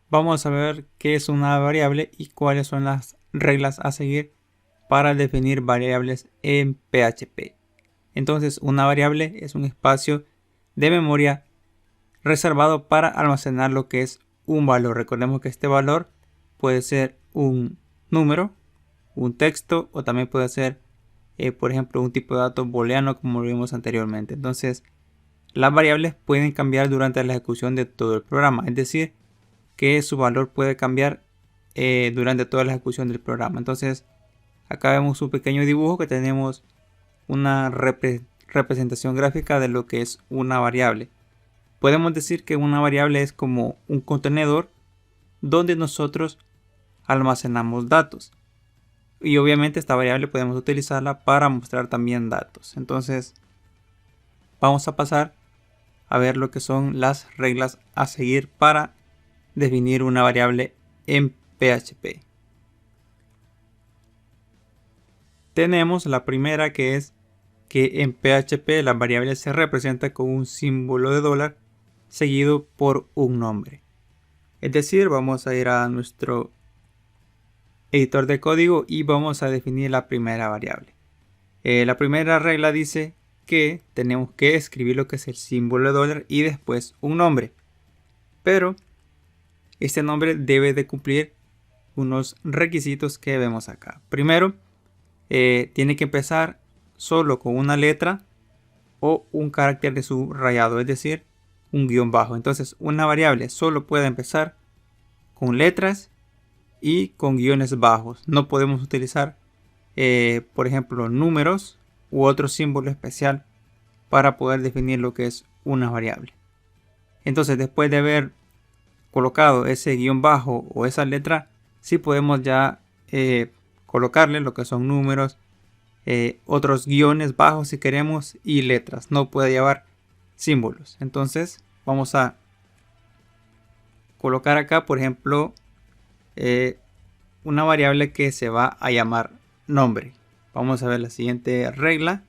Vamos a ver qué es una variable y cuáles son las reglas a seguir para definir variables en PHP. Entonces, una variable es un espacio de memoria reservado para almacenar lo que es un valor. Recordemos que este valor puede ser un número, un texto o también puede ser, por ejemplo, un tipo de dato booleano como lo vimos anteriormente. Entonces, las variables pueden cambiar durante la ejecución de todo el programa, es decir, que su valor puede cambiar durante toda la ejecución del programa. Entonces, acá vemos un pequeño dibujo que tenemos una representación gráfica de lo que es una variable. Podemos decir que una variable es como un contenedor donde nosotros almacenamos datos. Y obviamente esta variable podemos utilizarla para mostrar también datos. Entonces, vamos a pasar a ver lo que son las reglas a seguir para definir una variable en PHP. Tenemos la primera, que es que en PHP la variable se representa con un símbolo de dólar seguido por un nombre. Es decir, vamos a ir a nuestro editor de código y vamos a definir la primera variable. La primera regla dice que tenemos que escribir lo que es el símbolo de dólar y después un nombre. Pero este nombre debe de cumplir unos requisitos que vemos acá. Primero, tiene que empezar solo con una letra o un carácter de subrayado, es decir, un guión bajo. Entonces, una variable solo puede empezar con letras y con guiones bajos. No podemos utilizar, por ejemplo, números u otro símbolo especial para poder definir lo que es una variable. Entonces, después de haber colocado ese guión bajo o esa letra, sí podemos ya colocarle lo que son números, otros guiones bajos si queremos y letras. No puede llevar símbolos. Entonces vamos a colocar acá, por ejemplo, una variable que se va a llamar nombre. Vamos a ver la siguiente regla.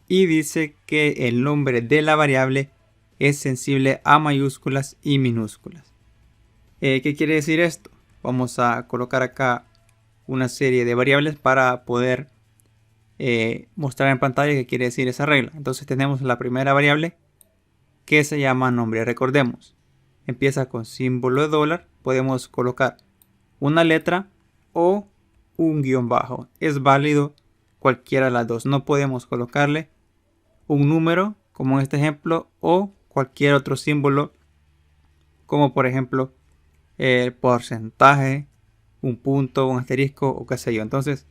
Y dice que el nombre de la variable es sensible a mayúsculas y minúsculas. ¿Qué quiere decir esto? Vamos a colocar acá una serie de variables para poder mostrar en pantalla qué quiere decir esa regla. Entonces tenemos la primera variable que se llama nombre. Recordemos, empieza con símbolo de dólar. Podemos colocar una letra o un guión bajo. Es válido cualquiera de las dos. No podemos colocarle un número como en este ejemplo o cualquier otro símbolo como por ejemplo el porcentaje, un punto, un asterisco o qué sé yo. Entonces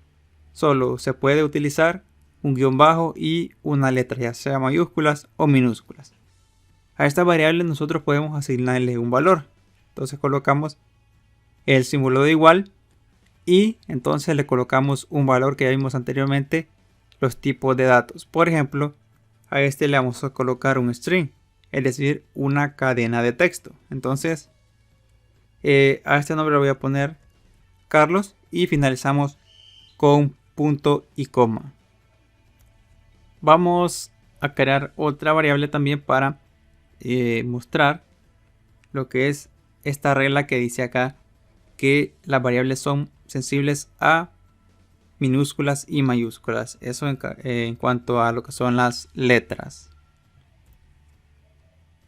solo se puede utilizar un guión bajo y una letra, ya sea mayúsculas o minúsculas. A esta variable nosotros podemos asignarle un valor. Entonces colocamos el símbolo de igual y entonces le colocamos un valor que ya vimos anteriormente, los tipos de datos. Por ejemplo, a este le vamos a colocar un string, es decir, una cadena de texto. Entonces a este nombre le voy a poner Carlos y finalizamos con punto y coma. Vamos a crear otra variable también para mostrar lo que es esta regla que dice acá que las variables son sensibles a minúsculas y mayúsculas. Eso en cuanto a lo que son las letras.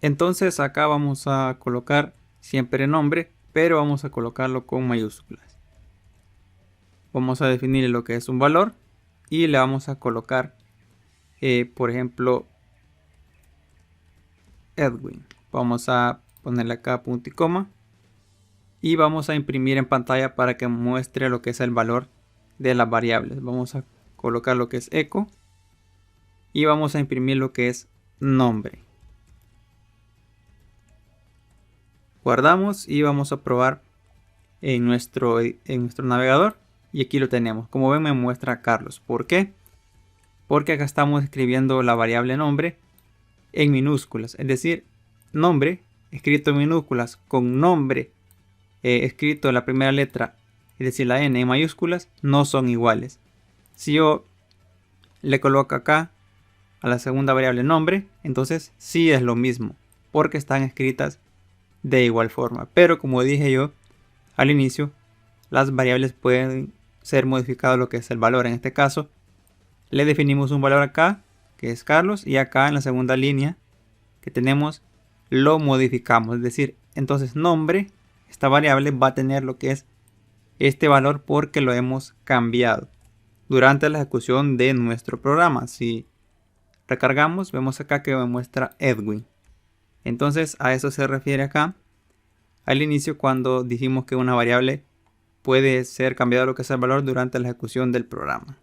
Entonces acá vamos a colocar siempre nombre, pero vamos a colocarlo con mayúsculas. Vamos a definir lo que es un valor y le vamos a colocar, por ejemplo, Edwin. Vamos a ponerle acá punto y coma y vamos a imprimir en pantalla para que muestre lo que es el valor de las variables. Vamos a colocar lo que es echo y vamos a imprimir lo que es nombre. Guardamos y vamos a probar en nuestro navegador y aquí lo tenemos. Como ven, me muestra Carlos. ¿Por qué? Porque acá estamos escribiendo la variable nombre en minúsculas, es decir, nombre escrito en minúsculas con nombre escrito la primera letra, es decir, la N en mayúsculas, no son iguales. Si yo le coloco acá a la segunda variable nombre, entonces sí es lo mismo, porque están escritas de igual forma. Pero como dije yo al inicio, las variables pueden ser modificadas lo que es el valor. En este caso, le definimos un valor acá, que es Carlos, y acá en la segunda línea que tenemos, lo modificamos. Es decir, entonces nombre, esta variable va a tener lo que es este valor porque lo hemos cambiado durante la ejecución de nuestro programa. Si recargamos, vemos acá que me muestra Edwin. Entonces a eso se refiere acá al inicio cuando dijimos que una variable puede ser cambiada lo que es el valor durante la ejecución del programa.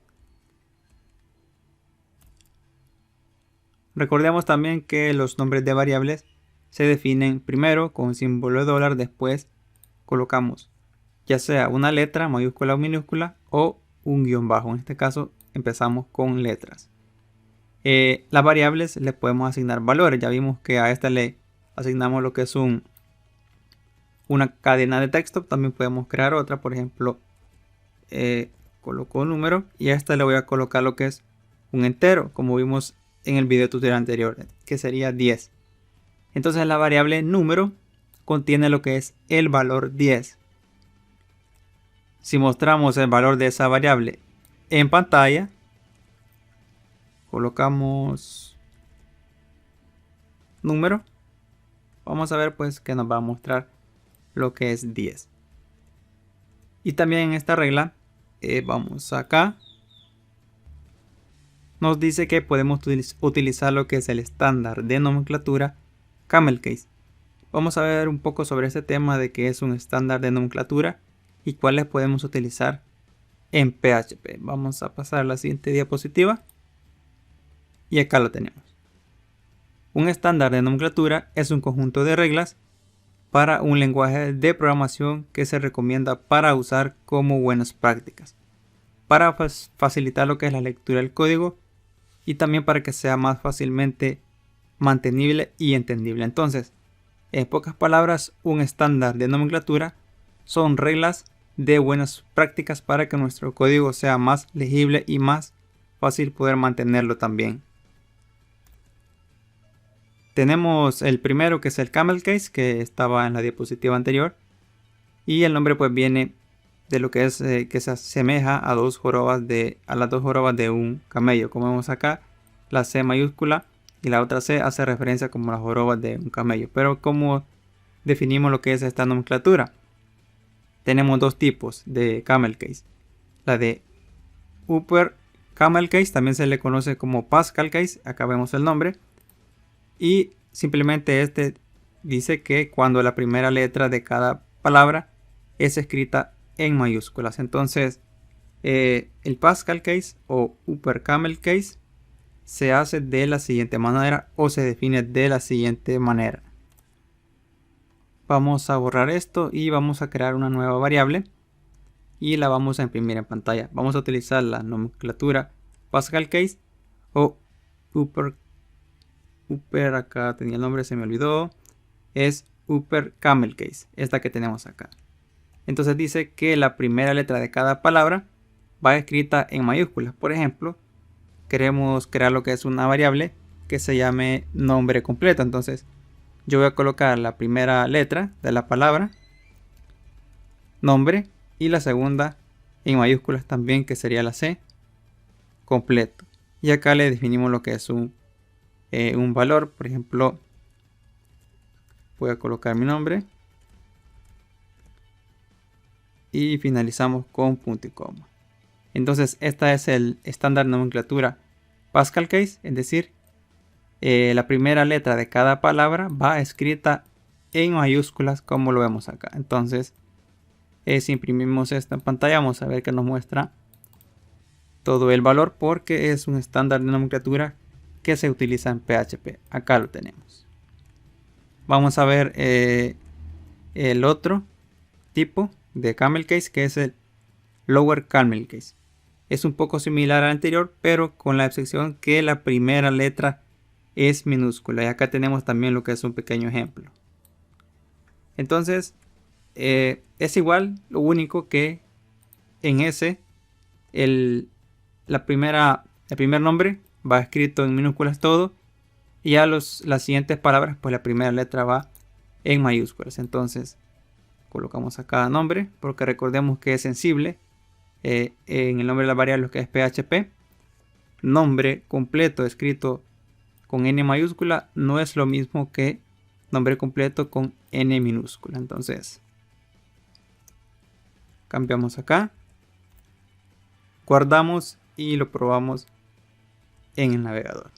Recordemos también que los nombres de variables se definen primero con símbolo de dólar, después colocamos ya sea una letra mayúscula o minúscula o un guión bajo. En este caso empezamos con letras. Las variables le podemos asignar valores. Ya vimos que a esta le asignamos lo que es una cadena de texto. También podemos crear otra, por ejemplo, coloco un número y a esta le voy a colocar lo que es un entero, como vimos en el video tutorial anterior, que sería 10. Entonces la variable número contiene lo que es el valor 10. Si mostramos el valor de esa variable en pantalla, colocamos número, vamos a ver pues que nos va a mostrar lo que es 10. Y también en esta regla, vamos acá, nos dice que podemos utilizar lo que es el estándar de nomenclatura camel case. Vamos a ver un poco sobre este tema de qué es un estándar de nomenclatura y cuáles podemos utilizar en PHP. Vamos a pasar a la siguiente diapositiva y acá lo tenemos. Un estándar de nomenclatura es un conjunto de reglas para un lenguaje de programación que se recomienda para usar como buenas prácticas, para facilitar lo que es la lectura del código y también para que sea más fácilmente mantenible y entendible. Entonces, en pocas palabras, un estándar de nomenclatura son reglas de buenas prácticas para que nuestro código sea más legible y más fácil poder mantenerlo también. Tenemos el primero, que es el camel case, que estaba en la diapositiva anterior, y el nombre pues viene de lo que es que se asemeja a las dos jorobas de un camello. Como vemos acá, la C mayúscula y la otra C hace referencia como las jorobas de un camello. Pero ¿cómo definimos lo que es esta nomenclatura? Tenemos dos tipos de camel case. La de upper camel case, también se le conoce como Pascal case, acá vemos el nombre. Y simplemente este dice que cuando la primera letra de cada palabra es escrita en mayúsculas. Entonces el Pascal case o upper camel case se hace de la siguiente manera o se define de la siguiente manera. Vamos a borrar esto y vamos a crear una nueva variable y la vamos a imprimir en pantalla. Vamos a utilizar la nomenclatura Pascal case o upper, acá tenía el nombre, se me olvidó, es upper camel case, esta que tenemos acá. Entonces dice que la primera letra de cada palabra va escrita en mayúsculas. Por ejemplo, queremos crear lo que es una variable que se llame nombre completo. Entonces yo voy a colocar la primera letra de la palabra nombre y la segunda en mayúsculas también, que sería la C completo. Y acá le definimos lo que es un valor. Por ejemplo, voy a colocar mi nombre y finalizamos con punto y coma. Entonces esta es el estándar de nomenclatura Pascal case, es decir, la primera letra de cada palabra va escrita en mayúsculas como lo vemos acá. Entonces si imprimimos esto en pantalla, vamos a ver que nos muestra todo el valor porque es un estándar de nomenclatura que se utiliza en PHP. Acá lo tenemos. Vamos a ver el otro tipo de camel case, que es el lower camel case. Es un poco similar al anterior, pero con la excepción que la primera letra es minúscula. Y acá tenemos también lo que es un pequeño ejemplo. Entonces es igual, lo único que en ese el primer nombre va escrito en minúsculas todo, y a las siguientes palabras pues la primera letra va en mayúsculas. Entonces colocamos acá nombre, porque recordemos que es sensible en el nombre de la variable que es PHP. Nombre completo escrito con N mayúscula no es lo mismo que nombre completo con N minúscula. Entonces cambiamos acá, guardamos y lo probamos en el navegador.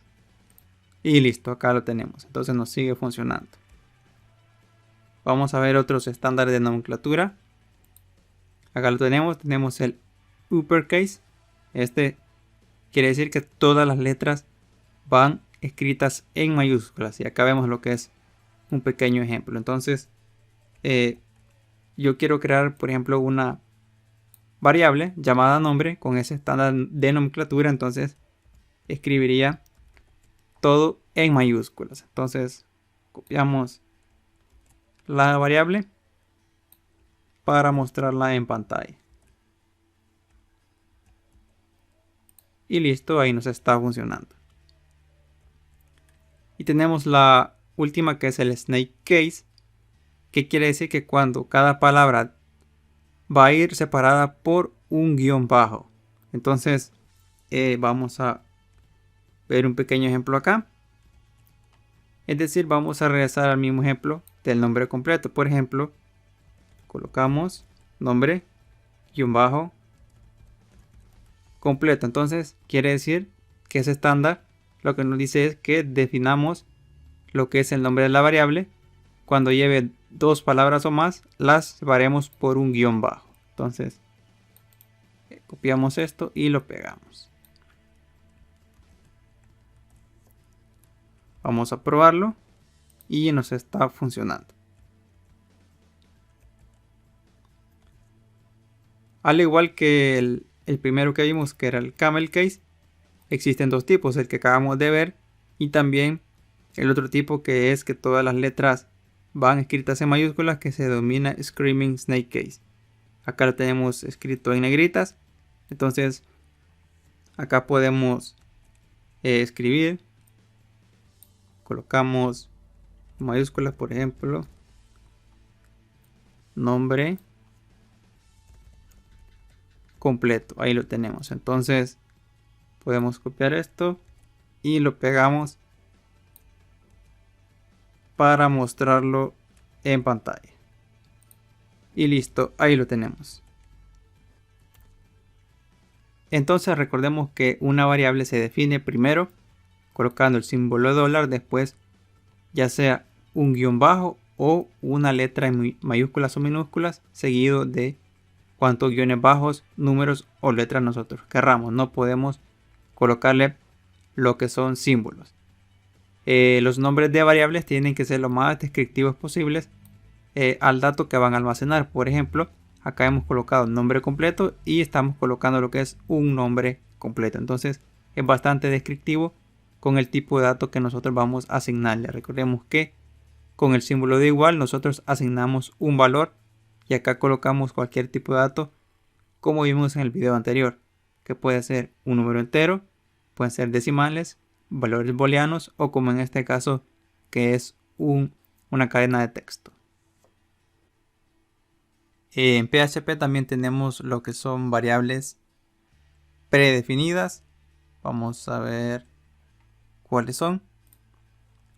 Y listo, acá lo tenemos. Entonces nos sigue funcionando. Vamos a ver otros estándares de nomenclatura. Acá lo tenemos el uppercase. Este quiere decir que todas las letras van escritas en mayúsculas. Y acá vemos lo que es un pequeño ejemplo. Entonces, yo quiero crear, por ejemplo, una variable llamada nombre con ese estándar de nomenclatura. Entonces, escribiría todo en mayúsculas. Entonces, copiamos la variable para mostrarla en pantalla. Y listo, ahí nos está funcionando. Y tenemos la última, que es el snake case, que quiere decir que cuando cada palabra va a ir separada por un guión bajo. Entonces vamos a ver un pequeño ejemplo acá. Es decir, vamos a regresar al mismo ejemplo del nombre completo. Por ejemplo, colocamos nombre, guión bajo, completo. Entonces quiere decir que es estándar. Lo que nos dice es que definamos lo que es el nombre de la variable. Cuando lleve dos palabras o más, las separemos por un guión bajo. Entonces copiamos esto y lo pegamos. Vamos a probarlo y nos está funcionando. Al igual que el primero que vimos, que era el camel case, existen dos tipos, el que acabamos de ver y también el otro tipo, que es que todas las letras van escritas en mayúsculas, que se denomina Screaming Snake Case. Acá lo tenemos escrito en negritas. Entonces acá podemos escribir, colocamos mayúsculas, por ejemplo, nombre completo, ahí lo tenemos. Entonces podemos copiar esto y lo pegamos para mostrarlo en pantalla. Y listo, ahí lo tenemos. Entonces recordemos que una variable se define primero colocando el símbolo de dólar, después ya sea un guión bajo o una letra en mayúsculas o minúsculas, seguido de cuántos guiones bajos, números o letras nosotros querramos. No podemos colocarle lo que son símbolos. Los nombres de variables tienen que ser lo más descriptivos posibles al dato que van a almacenar. Por ejemplo, acá hemos colocado nombre completo y estamos colocando lo que es un nombre completo. Entonces es bastante descriptivo con el tipo de dato que nosotros vamos a asignarle. Recordemos que con el símbolo de igual nosotros asignamos un valor y acá colocamos cualquier tipo de dato, como vimos en el video anterior, que puede ser un número entero, pueden ser decimales, valores booleanos o, como en este caso, que es una cadena de texto. En PHP también tenemos lo que son variables predefinidas. Vamos a ver cuáles son.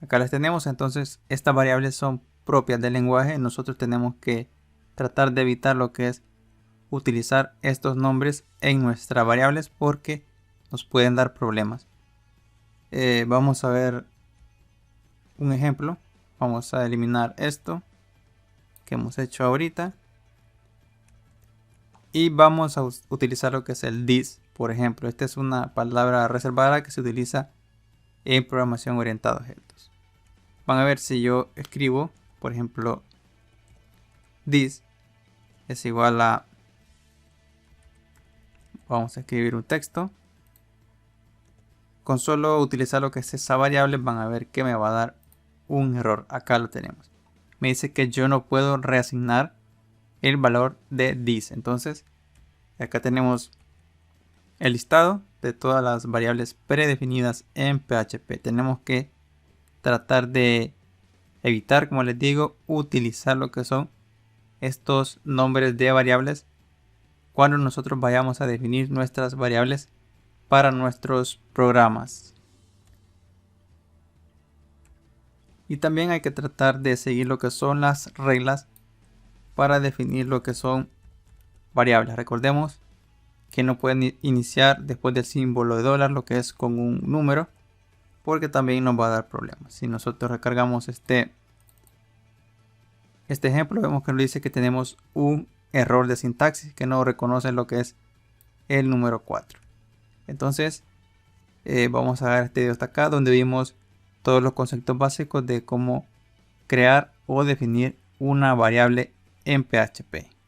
Acá las tenemos. Entonces estas variables son propias del lenguaje. Nosotros tenemos que tratar de evitar lo que es utilizar estos nombres en nuestras variables, porque nos pueden dar problemas. Vamos a ver un ejemplo. Vamos a eliminar esto que hemos hecho ahorita y vamos a utilizar lo que es el this. Por ejemplo, esta es una palabra reservada que se utiliza en programación orientada a objetos. Van a ver, si yo escribo, por ejemplo, this es igual a, vamos a escribir un texto. Con solo utilizar lo que es esa variable, van a ver que me va a dar un error. Acá lo tenemos. Me dice que yo no puedo reasignar el valor de this. Entonces, acá tenemos el listado de todas las variables predefinidas en PHP. Tenemos que tratar de evitar, como les digo, utilizar lo que son estos nombres de variables cuando nosotros vayamos a definir nuestras variables para nuestros programas. Y también hay que tratar de seguir lo que son las reglas para definir lo que son variables. Recordemos que no pueden iniciar después del símbolo de dólar, lo que es con un número, porque también nos va a dar problemas. Si nosotros recargamos este ejemplo, vemos que nos dice que tenemos un error de sintaxis, que no reconoce lo que es el número 4. Entonces vamos a ver este video hasta acá, donde vimos todos los conceptos básicos de cómo crear o definir una variable en PHP.